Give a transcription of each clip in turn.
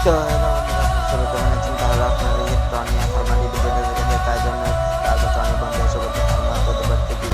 তো শুরুতে মানে চিন্তা হলো আপনার এই টনি ফরমালি ভিডিওটা দেখে তাই জন্য তারপর টনি বন্ধ এসে বলতে ফরমাল করতে পারতে কি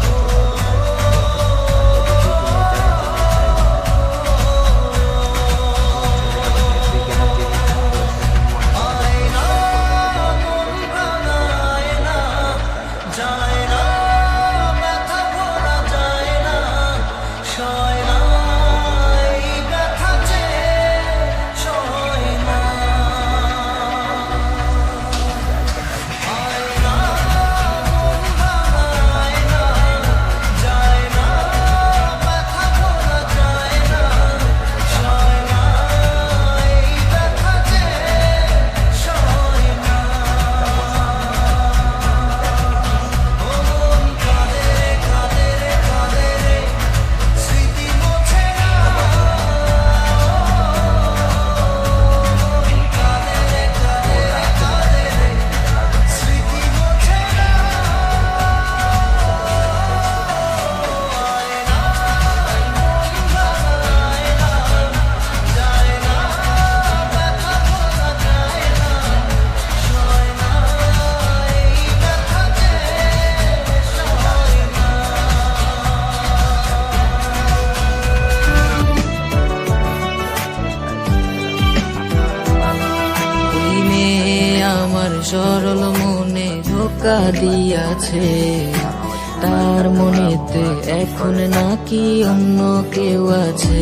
সরল মনে ধোকা দিয়াছে, তার মনেতে এখন নাকি অন্য কেউ আছে।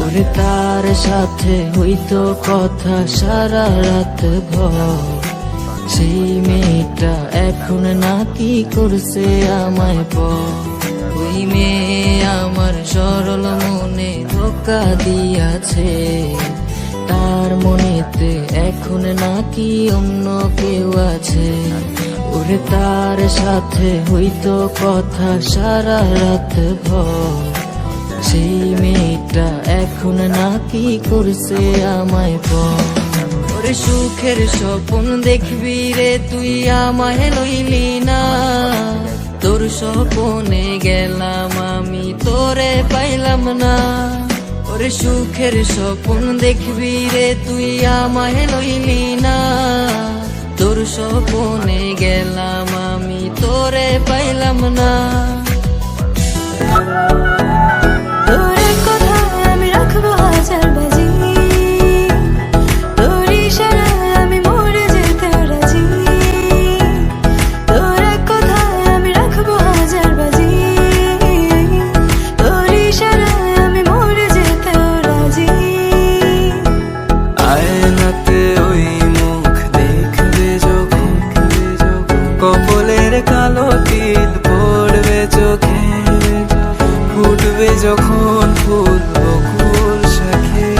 ওরে তার সাথে হইতো কথা সারা রাত ভর, সেই মেয়েটা এখন নাকি করছে আমায় পর। ওই মেয়ে আমার সরল মনে ধোকা দিয়াছে, তার মনেতে এখন নাকি অন্য কেউ আছে। ওরে তার সাথে হইতো কথা সারা রাত ভর, সেই মেয়েটা এখন নাকি করছে আমায় পর। ওরে সুখের স্বপ্ন দেখবি রে তুই আমায় লইলি না, তোর স্বপ্নে গেলাম আমি তোরে পাইলাম না। ওরে সুখের স্বপ্ন দেখবি রে তুই আমায় লইলি না, তোর স্বপ্নে গেলাম আমি তোরে পাইলাম না। তোর কথা আমি রাখবো হাজার বাজি, তোর ইশারায় আমি মরে যেতে রাজি। তোর কথা আমি রাখবো হাজার বাজি, তোর ইশারায় আমি মরে যেতে রাজি। আয়নাতে ওই মুখ দেখবে যখন, কপালের কালো তিল পড়বে চোখে, ফুটবে যখন ফুল বকুল শাখে,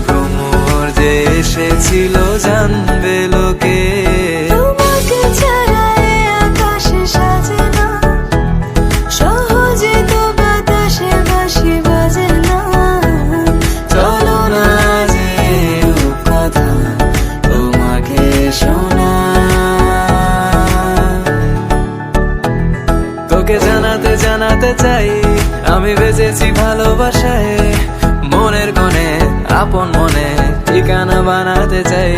ভ্রমর যে এসেছিল জানবে লোকে। তোমাকে ছাড়া এ আকাশে সাজে না, সহজে তো বাতাসে বাঁশি বাজে না। চলো না যে কথা তোমাকে শোনা, তোকে জানাতে জানাতে চাই আমি বেঁচেছি ভালোবাসায়। মনের কোণে আপন মনে ঠিকানা বানাতে চাই।